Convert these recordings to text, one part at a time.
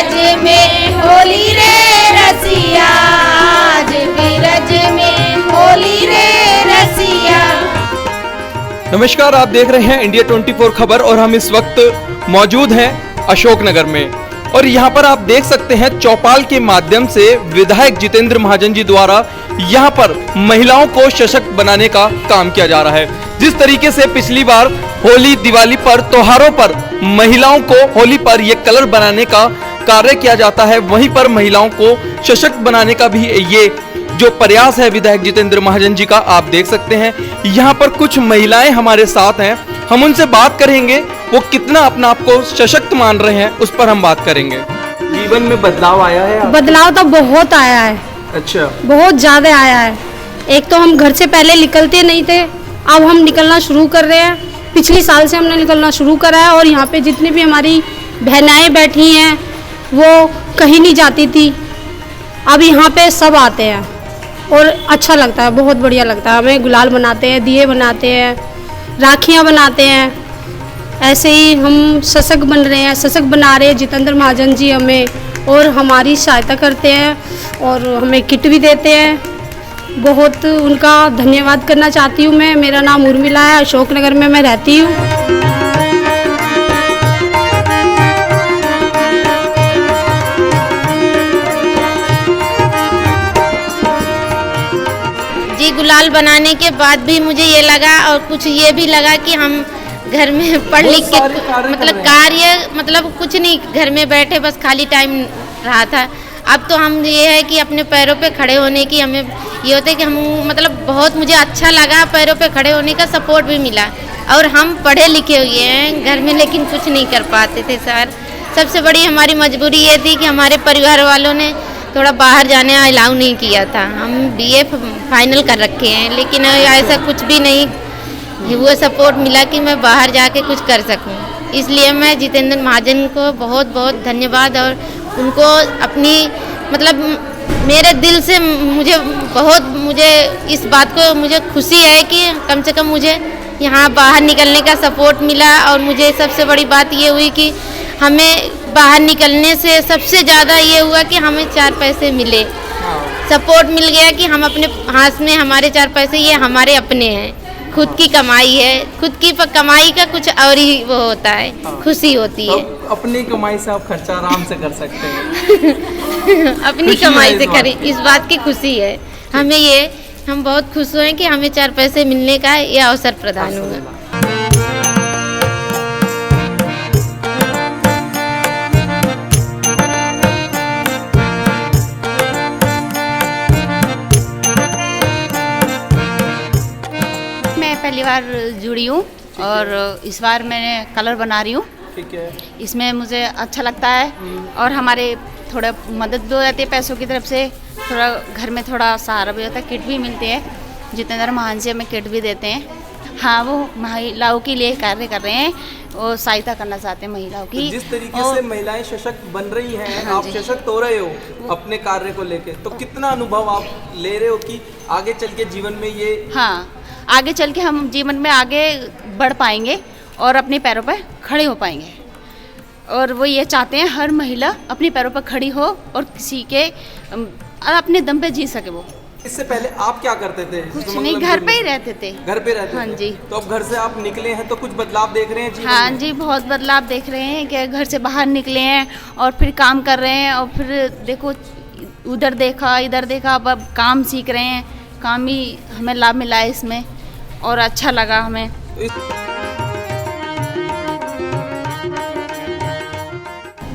बीरज में होली रे रसिया, आज बीरज में होली रे रसिया। नमस्कार, आप देख रहे हैं इंडिया 24 खबर और हम इस वक्त मौजूद हैं अशोकनगर में। और यहाँ पर आप देख सकते हैं चौपाल के माध्यम से विधायक जितेंद्र महाजन जी द्वारा यहाँ पर महिलाओं को सशक्त बनाने का काम किया जा रहा है। जिस तरीके से पिछली बार होली दिवाली पर त्योहारों पर महिलाओं को होली पर ये कलर बनाने का कार्य किया जाता है, वहीं पर महिलाओं को सशक्त बनाने का भी ये जो प्रयास है विधायक जितेंद्र महाजन जी का, आप देख सकते हैं। यहाँ पर कुछ महिलाएं हमारे साथ हैं, हम उनसे बात करेंगे वो कितना अपना आप को सशक्त मान रहे हैं, उस पर हम बात करेंगे। जीवन में बदलाव आया है? बदलाव तो बहुत आया है। अच्छा, बहुत ज्यादा आया है। एक तो हम घर से पहले निकलते नहीं थे, अब हम निकलना शुरू कर रहे हैं। पिछले साल से हमने निकलना शुरू करा है और यहाँ पे जितनी भी हमारी बहनाएं बैठी हैं वो कहीं नहीं जाती थी, अब यहाँ पे सब आते हैं और अच्छा लगता है, बहुत बढ़िया लगता है। हमें गुलाल बनाते हैं, दिए बनाते हैं, राखियाँ बनाते हैं। ऐसे ही हम सशक्त बन रहे हैं, सशक्त बना रहे हैं। जितेंद्र महाजन जी हमें और हमारी सहायता करते हैं और हमें किट भी देते हैं। बहुत उनका धन्यवाद करना चाहती हूँ मैं। मेरा नाम उर्मिला है, अशोकनगर में मैं रहती हूँ। जी, गुलाल बनाने के बाद भी मुझे ये लगा और कुछ ये भी लगा कि हम घर में पढ़ लिख के मतलब कुछ नहीं, घर में बैठे बस खाली टाइम रहा था। अब तो हम ये है कि अपने पैरों पे खड़े होने की हमें ये होता है कि हम मतलब बहुत मुझे अच्छा लगा, पैरों पे खड़े होने का सपोर्ट भी मिला। और हम पढ़े लिखे हुए हैं घर में, लेकिन कुछ नहीं कर पाते थे सर। सबसे बड़ी हमारी मजबूरी ये थी कि हमारे परिवार वालों ने थोड़ा बाहर जाने अलाउ नहीं किया था। हम BA फाइनल कर रखे हैं, लेकिन ऐसा कुछ भी नहीं वो सपोर्ट मिला कि मैं बाहर जाके कुछ कर सकूं। इसलिए मैं जितेंद्र महाजन को बहुत बहुत धन्यवाद और उनको अपनी मतलब मेरे दिल से मुझे इस बात को मुझे खुशी है कि कम से कम मुझे यहाँ बाहर निकलने का सपोर्ट मिला। और मुझे सबसे बड़ी बात ये हुई कि हमें बाहर निकलने से सबसे ज़्यादा ये हुआ कि हमें 4 पैसे मिले, सपोर्ट मिल गया कि हम अपने हाथ में हमारे 4 पैसे ये हमारे अपने हैं, खुद की कमाई है। खुद की कमाई का कुछ और ही वो होता है, खुशी होती है। अपनी कमाई से आप खर्चा आराम से कर सकते हैं। अपनी कमाई से करें, इस बात की खुशी है हमें। ये हम बहुत खुश हुए कि हमें 4 पैसे मिलने का ये अवसर प्रदान हुआ। पहली बार जुड़ी हूँ और इस बार मैंने कलर बना रही हूँ। ठीक है। इसमें मुझे अच्छा लगता है और हमारे थोड़ा मदद भी हो जाती है पैसों की तरफ से, थोड़ा घर में थोड़ा सहारा भी होता है। किट भी मिलती है, जितेंद्र महाजन जी हमें किट भी देते हैं। हाँ, वो महिलाओं के लिए कार्य कर रहे हैं और सहायता करना चाहते हैं महिलाओं की। जिस तरीके से महिलाएं सशक्त बन रही हैं, आप सशक्त हो रहे हो अपने कार्य को लेके, तो कितना अनुभव आप ले रहे हो कि आगे चल के जीवन में ये आगे चल के हम जीवन में आगे बढ़ पाएंगे और अपने पैरों पर खड़े हो पाएंगे। और वो ये चाहते हैं हर महिला अपने पैरों पर खड़ी हो और किसी के अपने दम पे जी सके। वो इससे पहले आप क्या करते थे? कुछ नहीं, घर पे ही रहते थे। घर पे रहते हाँ थे। जी। तो अब घर से आप निकले हैं तो कुछ बदलाव देख रहे हैं जीवन हाँ में? जी, बहुत बदलाव देख रहे हैं कि घर से बाहर निकले हैं और फिर काम कर रहे हैं और फिर देखो उधर देखा इधर देखा, अब काम सीख रहे हैं। काम ही हमें लाभ मिला है इसमें और अच्छा लगा हमें।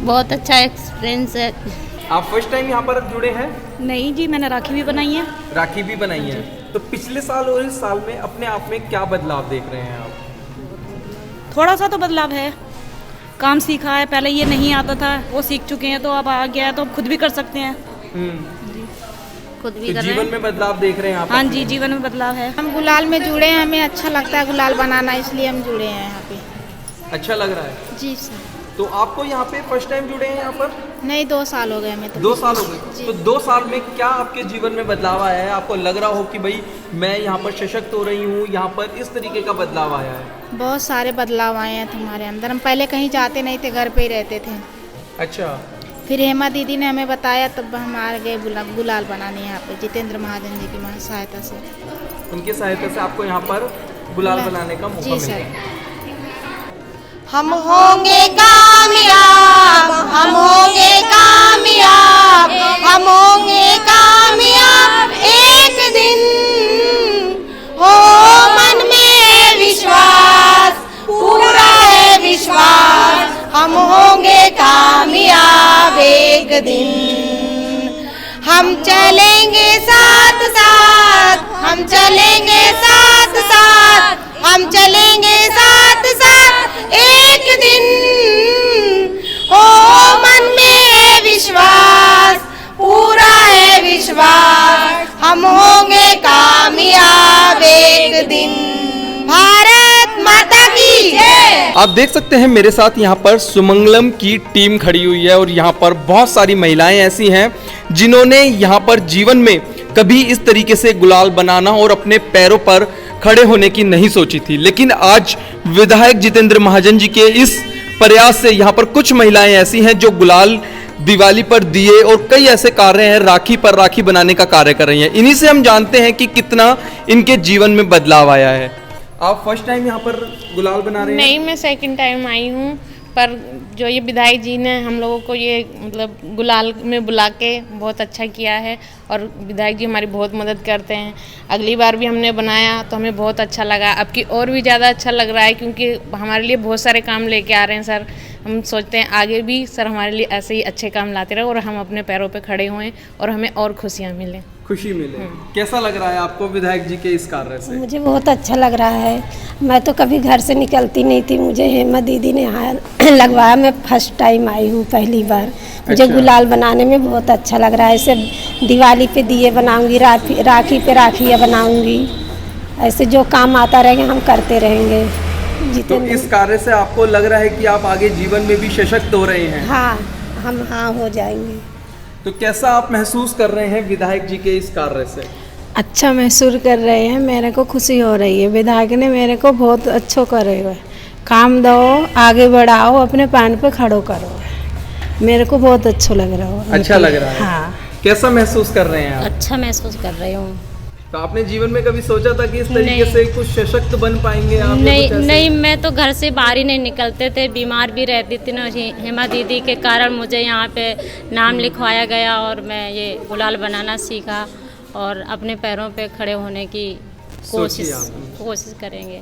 बहुत अच्छा एक्सपीरियंस है। आप फर्स्ट टाइम यहाँ पर जुड़े हैं? नहीं जी, मैंने राखी भी बनाई है। राखी भी बनाई है। तो पिछले साल और इस साल में अपने आप में क्या बदलाव देख रहे हैं आप? थोड़ा सा तो बदलाव है, काम सीखा है। पहले ये नहीं आता था, वो सीख चुके हैं तो अब आ गया है तो अब खुद भी कर सकते हैं। खुद भी तो कर रहे जीवन हैं। में बदलाव देख रहे हैं आप? हाँ जी, जीवन में बदलाव है। हम गुलाल में जुड़े हैं, हमें अच्छा लगता है गुलाल बनाना, इसलिए हम जुड़े हैं यहाँ पे। अच्छा लग रहा है? जी सर। तो आपको यहाँ पे फर्स्ट टाइम जुड़े हैं यहाँ पर? नहीं, 2 साल हो गए हमें तो। 2 साल हो गए। तो 2 साल में क्या आपके जीवन में बदलाव आया है? आपको लग रहा हो कि भाई मैं यहाँ पर सशक्त हो रही हूँ, यहाँ पर इस तरीके का बदलाव आया है? बहुत सारे बदलाव आए हैं तुम्हारे अंदर। हम पहले कहीं जाते नहीं थे, घर पे ही रहते थे। अच्छा, फिर हेमा दीदी ने हमें बताया, तब हम आ गए गुलाल बनाने यहाँ पे जितेंद्र महाजन जी की सहायता से। उनकी सहायता से आपको यहाँ पर गुलाल बनाने का मौका जी मिला। सर। हम होंगे कामयाब, हम होंगे कामयाब, हम होंगे कामयाब एक दिन। हो मन में विश्वास, पूरा है विश्वास, हम होंगे कामयाब एक दिन। हम चलेंगे साथ साथ, हम चलेंगे साथ साथ, हम चलेंगे साथ साथ एक दिन। हो मन में विश्वास, पूरा है विश्वास, हम होंगे कामयाब एक दिन। भारत माता की जय। आप देख सकते हैं मेरे साथ यहाँ पर सुमंगलम की टीम खड़ी हुई है और यहाँ पर बहुत सारी महिलाएं ऐसी हैं जिन्होंने यहाँ पर जीवन में कभी इस तरीके से गुलाल बनाना और अपने पैरों पर खड़े होने की नहीं सोची थी, लेकिन आज विधायक जितेंद्र महाजन जी के इस प्रयास से यहाँ पर कुछ महिलाएं ऐसी हैं जो गुलाल, दिवाली पर दिए और कई ऐसे कार्य हैं, राखी पर राखी बनाने का कार्य कर रही हैं। इन्हीं से हम जानते हैं कि कितना इनके जीवन में बदलाव आया है। आप फर्स्ट टाइम यहाँ पर गुलाल बना रहे हैं? नहीं, मैं सेकंड टाइम आई हूँ, पर जो ये विधायक जी ने हम लोगों को ये मतलब गुलाल में बुला के बहुत अच्छा किया है और विधायक जी हमारी बहुत मदद करते हैं। अगली बार भी हमने बनाया तो हमें बहुत अच्छा लगा, अब की और भी ज़्यादा अच्छा लग रहा है क्योंकि हमारे लिए बहुत सारे काम लेके आ रहे हैं सर। हम सोचते हैं आगे भी सर हमारे लिए ऐसे ही अच्छे काम लाते रहे और हम अपने पैरों पे खड़े हों और हमें और खुशियाँ मिलें। खुशी मिले। कैसा लग रहा है आपको विधायक जी के इस कार्य से? मुझे बहुत अच्छा लग रहा है। मैं तो कभी घर से निकलती नहीं थी, मुझे हेमा दीदी ने हाथ लगवाया। मैं फर्स्ट टाइम आई हूँ, पहली बार। मुझे अच्छा। गुलाल बनाने में बहुत अच्छा लग रहा है। ऐसे दिवाली पे दिए बनाऊंगी, राखी पे राखियाँ बनाऊंगी, ऐसे जो काम आता रहेगा हम करते रहेंगे। तो इस कार्य से आपको लग रहा है कि आप आगे जीवन में भी सशक्त हो रहे हैं? हाँ, हम हाँ हो जाएंगे। तो कैसा आप महसूस कर रहे हैं विधायक जी के इस कार्य से? अच्छा महसूस कर रहे हैं, मेरे को खुशी हो रही है। विधायक ने मेरे को बहुत अच्छा करे हुए, काम दो, आगे बढ़ाओ, अपने पैर पे खड़ो करो। मेरे को बहुत अच्छा लग रहा है। अच्छा लग रहा है? हाँ। कैसा महसूस कर रहे हैं आप? अच्छा महसूस कर रही हूँ। तो आपने जीवन में कभी सोचा था कि इस तरीके से कुछ सशक्त बन पाएंगे आप? नहीं, मैं तो घर से बाहर ही नहीं निकलते थे, बीमार भी रहती थी ना। हेमा दीदी के कारण मुझे यहाँ पे नाम लिखवाया गया और मैं ये गुलाल बनाना सीखा और अपने पैरों पे खड़े होने की कोशिश करेंगे।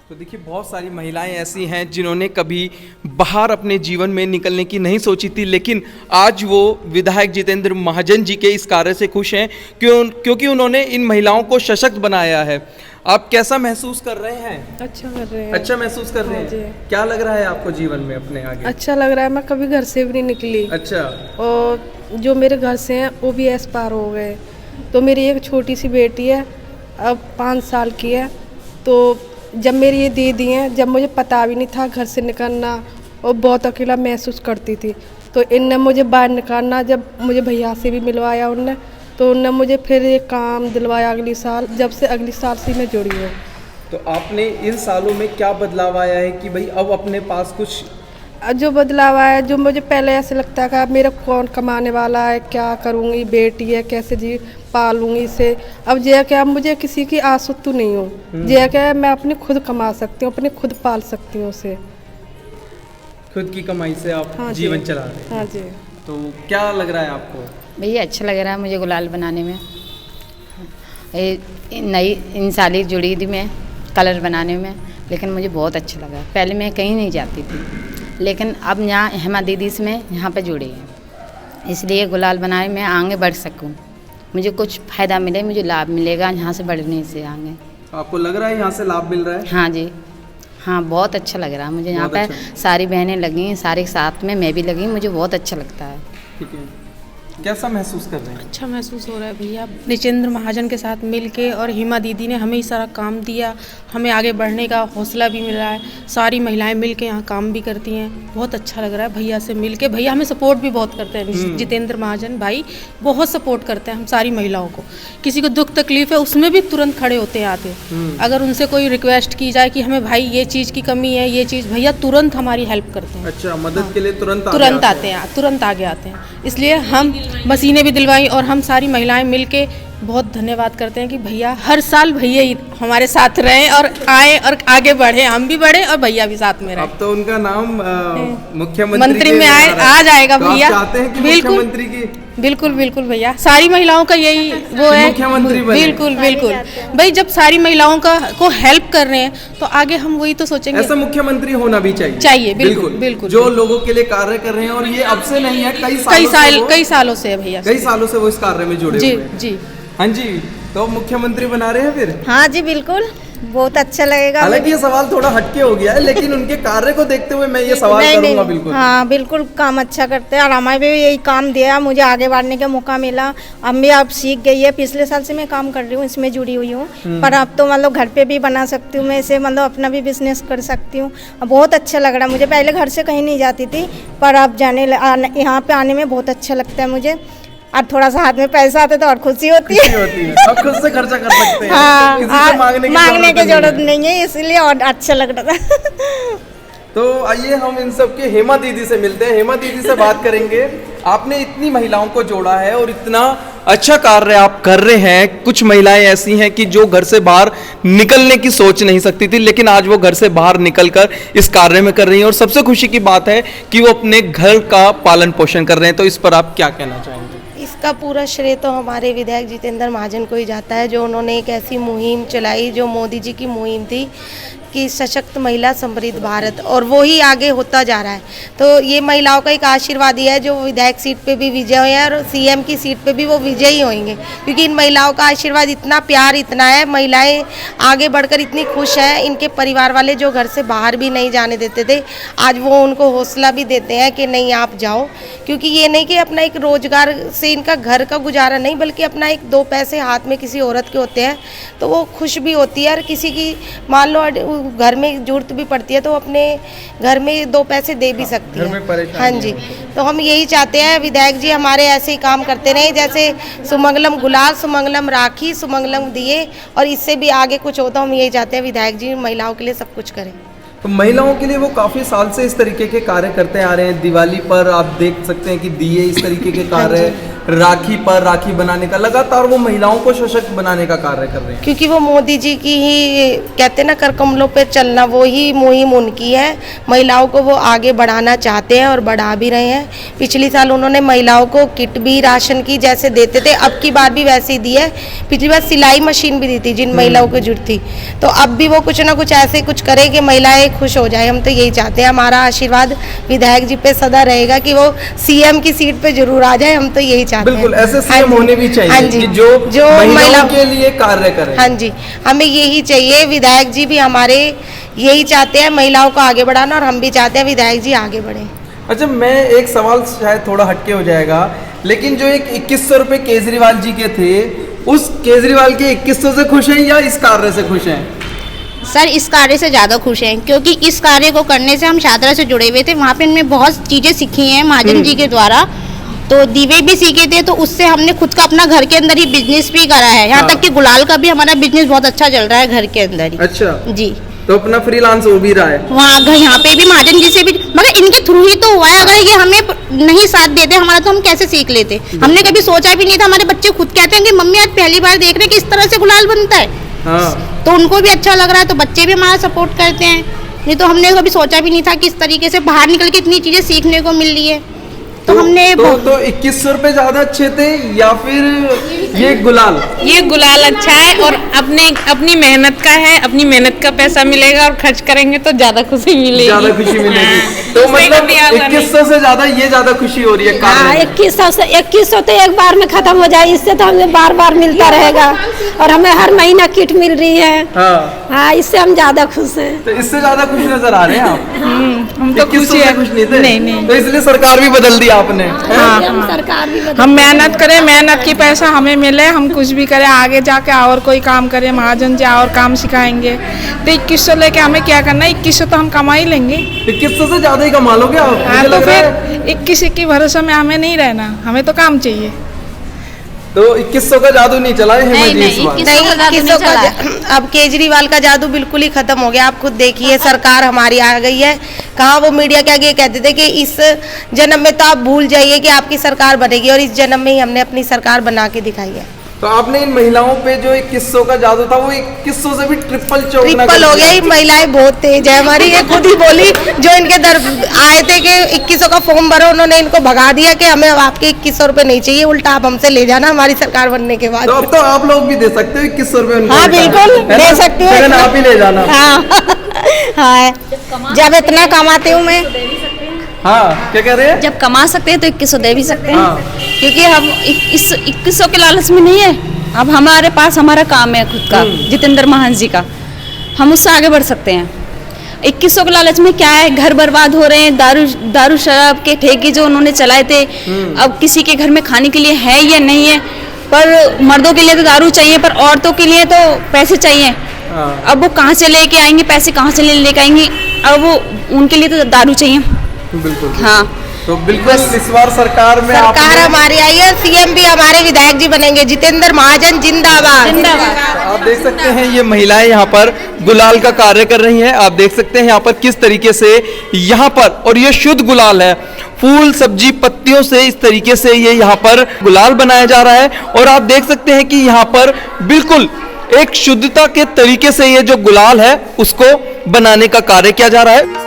तो देखिए बहुत सारी महिलाएं ऐसी हैं जिन्होंने कभी बाहर अपने जीवन में निकलने की नहीं सोची थी, लेकिन आज वो विधायक जितेंद्र महाजन जी के इस कार्य से खुश हैं क्योंकि उन्होंने इन महिलाओं को सशक्त बनाया है। आप कैसा महसूस कर रहे हैं? अच्छा कर रहे हैं। अच्छा महसूस कर रहे हैं? क्या लग रहा है आपको जीवन में अपने आगे? अच्छा लग रहा है। मैं कभी घर से भी नहीं निकली। अच्छा। और जो मेरे घर से हैं वो भी ऐस पार हो गए। तो मेरी एक छोटी सी बेटी है, अब 5 साल की है। तो जब मेरी ये दीदी हैं, जब मुझे पता भी नहीं था घर से निकलना और बहुत अकेला महसूस करती थी, तो इनने मुझे बाहर निकालना, जब मुझे भैया से भी मिलवाया उनने, तो उनने मुझे फिर ये काम दिलवाया अगली साल। जब से अगली साल से मैं जुड़ी हूँ। तो आपने इन सालों में क्या बदलाव आया है कि भाई अब अपने पास कुछ? जो बदलाव आया, जो मुझे पहले ऐसे लगता था मेरा कौन कमाने वाला है, क्या करूँगी, बेटी है कैसे जी पालूंगी इसे। अब जो है क्या, मुझे किसी की आसुत नहीं हूँ। जो है क्या, मैं अपने खुद कमा सकती हूँ, अपने खुद पाल सकती हूँ उसे। खुद की कमाई से आप जीवन चला रहे हैं? हाँ जी। तो क्या लग रहा है आपको? भैया अच्छा लग रहा है मुझे गुलाल बनाने में। नई इंसानी जुड़ी थी मैं कलर बनाने में, लेकिन मुझे बहुत अच्छा लगा। पहले मैं कहीं नहीं जाती थी, लेकिन अब यहाँ हेमा दीदी से मैं यहाँ पे जुड़ी है, इसलिए गुलाल बनाने में आगे बढ़ सकूँ, मुझे कुछ फ़ायदा मिले, मुझे लाभ मिलेगा यहाँ से बढ़ने से आगे। आपको लग रहा है यहाँ से लाभ मिल रहा है? हाँ जी, हाँ बहुत अच्छा लग रहा है मुझे। यहाँ पे सारी बहनें लगी, सारे साथ में मैं भी लगी, मुझे बहुत अच्छा लगता है। ठीक है। कैसा महसूस कर रहे हैं? अच्छा महसूस हो रहा है भैया। जितेंद्र महाजन के साथ मिलके और हिमा दीदी ने हमें सारा काम दिया, हमें आगे बढ़ने का हौसला भी मिल रहा है। सारी महिलाएं मिलके यहाँ काम भी करती हैं, बहुत अच्छा लग रहा है भैया से मिलके। भैया हमें सपोर्ट भी बहुत करते हैं, जितेंद्र महाजन भाई बहुत सपोर्ट करते हैं हम सारी महिलाओं को। किसी को दुख तकलीफ है उसमें भी तुरंत खड़े होते हैं आके। अगर उनसे कोई रिक्वेस्ट की जाए कि हमें भाई ये चीज़ की कमी है, ये चीज़, भैया तुरंत हमारी हेल्प करते हैं। अच्छा, मदद के लिए तुरंत आते हैं, तुरंत आगे आते हैं। इसलिए हम मशीनें भी दिलवाई और हम सारी महिलाएं मिलके बहुत धन्यवाद करते हैं कि भैया हर साल भैया ही हमारे साथ रहें और आए और आगे बढ़े, हम भी बढ़े और भैया भी साथ में रहे। अब तो उनका नाम मुख्यमंत्री में आ जाएगा तो भैया। चाहते हैं कि बिल्कुल मुख्यमंत्री की बिल्कुल बिल्कुल भैया, सारी महिलाओं का यही वो है, मुख्यमंत्री बने। बिल्कुल बिल्कुल भाई, जब सारी महिलाओं को हेल्प कर रहे हैं तो आगे हम वही तो सोचेंगे। ऐसा मुख्यमंत्री होना भी चाहिए। बिल्कुल बिल्कुल, जो लोगों के लिए कार्य कर रहे हैं, और ये अब से नहीं है, कई सालों से है भैया, कई सालों से वो इस कार्य में जुड़े हुए हैं। जी हाँ जी, तो मुख्यमंत्री बना रहे हैं फिर? हाँ जी बिल्कुल, बहुत अच्छा लगेगा। हालांकि ये सवाल थोड़ा हटके हो गया है, लेकिन उनके कार्य को देखते हुए मैं ये सवाल करूंगा। बिल्कुल हाँ बिल्कुल, काम अच्छा करते हैं और हमें भी यही काम दिया, मुझे आगे बढ़ने का मौका मिला। अब मैं अब सीख गई है, पिछले साल से मैं काम कर रही हूँ, इसमें जुड़ी हुई हूँ, पर अब तो मतलब घर पे भी बना सकती हूँ मैं इसे, मतलब अपना भी बिजनेस कर सकती हूँ। बहुत अच्छा लग रहा है मुझे, पहले घर से कहीं नहीं जाती थी, पर अब यहाँ पे आने में बहुत अच्छा लगता है मुझे। और थोड़ा सा हाथ में पैसा आता है तो और खुशी होती है। अब खुद से खर्चा कर सकते हैं। हाँ, किसी से मांगने की जरूरत नहीं है, इसलिए और अच्छा लग रहा था। तो आइए हम इन सब के हेमा दीदी से मिलते हैं, हेमा दीदी से बात करेंगे। आपने इतनी महिलाओं को जोड़ा है और इतना अच्छा कार्य आप कर रहे हैं। कुछ महिलाएं ऐसी हैं कि जो घर से बाहर निकलने की सोच नहीं सकती थी, लेकिन आज वो घर से बाहर निकलकर इस कार्य में कर रही हैं, और सबसे खुशी की बात है कि वो अपने घर का पालन पोषण कर रहे हैं। तो इस पर आप क्या कहना चाहेंगे? इसका पूरा श्रेय तो हमारे विधायक जितेंद्र महाजन को ही जाता है, जो उन्होंने एक ऐसी मुहिम चलाई जो मोदी जी की मुहिम थी कि सशक्त महिला समृद्ध भारत, और वो ही आगे होता जा रहा है। तो ये महिलाओं का एक आशीर्वाद ही है जो विधायक सीट पे भी विजय हुए हैं और सीएम की सीट पे भी वो विजयी होंगे, क्योंकि इन महिलाओं का आशीर्वाद इतना प्यार इतना है, महिलाएं आगे बढ़कर इतनी खुश हैं। इनके परिवार वाले जो घर से बाहर भी नहीं जाने देते थे, आज वो उनको हौसला भी देते हैं कि नहीं आप जाओ, क्योंकि ये नहीं कि अपना एक रोजगार से इनका घर का गुजारा नहीं, बल्कि अपना एक दो पैसे हाथ में किसी औरत के होते हैं तो वो खुश भी होती है। और किसी की मान लो घर में जरूरत भी पड़ती है तो अपने घर में दो पैसे दे भी सकती है। हाँ जी, तो हम यही चाहते हैं विधायक जी हमारे ऐसे ही काम करते रहे, जैसे सुमंगलम गुलाल, सुमंगलम राखी, सुमंगलम दिए, और इससे भी आगे कुछ हो तो हम यही चाहते हैं विधायक जी महिलाओं के लिए सब कुछ करें। तो महिलाओं के लिए वो काफ़ी साल से इस तरीके के कार्य करते आ रहे हैं। दिवाली पर आप देख सकते हैं कि दिए इस तरीके के कार्य, राखी पर राखी बनाने का, लगातार वो महिलाओं को सशक्त बनाने का कार्य कर रहे हैं। क्योंकि वो मोदी जी की ही कहते हैं ना, कर कमलों पे चलना, वो ही मुहिम उनकी है। महिलाओं को वो आगे बढ़ाना चाहते हैं और बढ़ा भी रहे हैं। पिछली साल उन्होंने महिलाओं को किट भी राशन की जैसे देते थे, अब की बार भी वैसे ही दी है। पिछली बार सिलाई मशीन भी दी थी जिन महिलाओं को जरूरत थी, तो अब भी वो कुछ ना कुछ ऐसे कुछ करे कि महिलाएं खुश हो जाए। हम तो यही चाहते हैं, हमारा आशीर्वाद विधायक जी पे सदा रहेगा कि वो सीएम की सीट पे जरूर आ जाए। हम तो यही चाहते हैं। बिल्कुल, ऐसे सीएम होने भी चाहिए कि जो महिलाओं के लिए कार्य करें। हाँ जी, हमें यही चाहिए। विधायक जी भी हमारे यही चाहते हैं महिलाओं को आगे बढ़ाना, और हम भी चाहते हैं विधायक जी आगे बढ़े। अच्छा, मैं एक सवाल शायद थोड़ा हटके हो जाएगा, लेकिन जो एक 2100 रुपए केजरीवाल जी के थे, उस केजरीवाल के 2100 से खुश हैं या इस कार्य से खुश हैं? सर, इस कार्य से ज़्यादा खुश हैं, क्योंकि इस कार्य को करने से हम छात्रा से जुड़े हुए थे। वहाँ पे हमने बहुत चीज़ें सीखी हैं महाजन जी के द्वारा, तो दीवे भी सीखे थे, तो उससे हमने खुद का अपना घर के अंदर ही बिजनेस भी करा है। यहाँ तक कि गुलाल का भी हमारा बिजनेस बहुत अच्छा चल रहा है घर के अंदर ही। अच्छा जी, तो अपना फ्रीलांस हो भी रहा है वहाँ यहाँ पे भी महाजन जी से भी, मगर इनके थ्रू ही तो हुआ है। अगर ये हमें नहीं साथ देते हमारा, तो हम कैसे सीख लेते? हमने कभी सोचा भी नहीं था। हमारे बच्चे खुद कहते हैं कि मम्मी आज पहली बार देख रहे हैं कि इस तरह से गुलाल बनता है। हाँ। तो उनको भी अच्छा लग रहा है, तो बच्चे भी हमारा सपोर्ट करते हैं। नहीं तो हमने कभी सोचा भी नहीं था कि इस तरीके से बाहर निकल के इतनी चीजें सीखने को मिल रही है। तो हमने तो 2100 रुपए ज्यादा अच्छे थे या फिर ये गुलाल? ये गुलाल अच्छा है और अपनी मेहनत का है, अपनी मेहनत का पैसा मिलेगा और खर्च करेंगे तो ज्यादा खुशी मिलेगी। ज्यादा खुशी मिलेगी। तो मतलब 2100 से ज्यादा ये ज्यादा खुशी हो रही है। 2100 तो एक बार में खत्म हो जाए, इससे तो हमें बार बार मिलता रहेगा, और हमें हर महीना किट मिल रही है। हाँ, इससे हम ज्यादा खुश हैं। तो इससे ज्यादा खुश नजर आ रहे हैं आप। हम तो खुश खुश नहीं थे? नहीं। तो इसलिए सरकार भी बदल दी आपने। हम मेहनत करें, मेहनत की पैसा हमें मिले, हम कुछ भी करें, आगे जाके और कोई काम करें, महाजन जी और काम सिखाएंगे। तो 2100 लेके हमें क्या करना है? 2100 तो हम कमा ही लेंगे। 2100 से ज्यादा ही कमा लोगे आप? हाँ, तो फिर 21 की भरोसा में हमें नहीं रहना, हमें तो काम चाहिए। तो 2100 का जादू नहीं चला है नहीं, 2100 का अब केजरीवाल का जादू बिल्कुल ही खत्म हो गया। आप खुद देखिए, सरकार हमारी आ गई है। कहाँ वो मीडिया के आगे कहते थे कि इस जन्म में तो आप भूल जाइए कि आपकी सरकार बनेगी, और इस जन्म में ही हमने अपनी सरकार बना के दिखाई है। तो आपने इन महिलाओं पे जो 2100 का जादू था वो 2100 से भी ट्रिपल हो गया। ये महिलाएं बहुत तेज है हमारी, ये खुद ही बोली जो इनके दर आए थे कि 2100 का फॉर्म भरो, उन्होंने इनको भगा दिया कि हमें आपके 2100 रुपए नहीं चाहिए, उल्टा आप हमसे ले जाना हमारी सरकार बनने के बाद। तो अब तो आप लोग भी दे सकते हो 2100 रुपए? हाँ बिल्कुल दे सकते हो, आप ही ले जाना। हाँ, जब इतना कमाती हूँ मैं। हाँ, क्या कह रहे हैं? जब कमा सकते हैं तो 2100 दे भी सकते हैं। हाँ। क्योंकि हम 2100 के लालच में नहीं है, अब हमारे पास हमारा काम है खुद का, जितेंद्र महान जी का, हम उससे आगे बढ़ सकते हैं। 2100 के लालच में क्या है? घर बर्बाद हो रहे हैं, दारू शराब के ठेके जो उन्होंने चलाए थे, अब किसी के घर में खाने के लिए है या नहीं है। पर मर्दों के लिए तो दारू चाहिए, पर औरतों के लिए तो पैसे चाहिए। अब वो कहाँ से लेके आएंगे पैसे, कहाँ से लेके आएंगे? अब वो उनके लिए तो दारू चाहिए। बिल्कुल। हाँ, तो बिल्कुल इस बार सरकार में सरकार हमारी आई है, सीएम भी हमारे विधायक जी बनेंगे, जितेंद्र महाजन जिंदाबाद। आप देख सकते हैं ये महिलाएं यहाँ पर गुलाल का कार्य कर रही हैं। आप देख सकते हैं यहाँ पर किस तरीके से यहाँ पर, और ये शुद्ध गुलाल है, फूल सब्जी पत्तियों से इस तरीके से ये यहाँ पर गुलाल बनाया जा रहा है। और आप देख सकते हैं कि यहाँ पर बिल्कुल एक शुद्धता के तरीके से ये जो गुलाल है उसको बनाने का कार्य किया जा रहा है।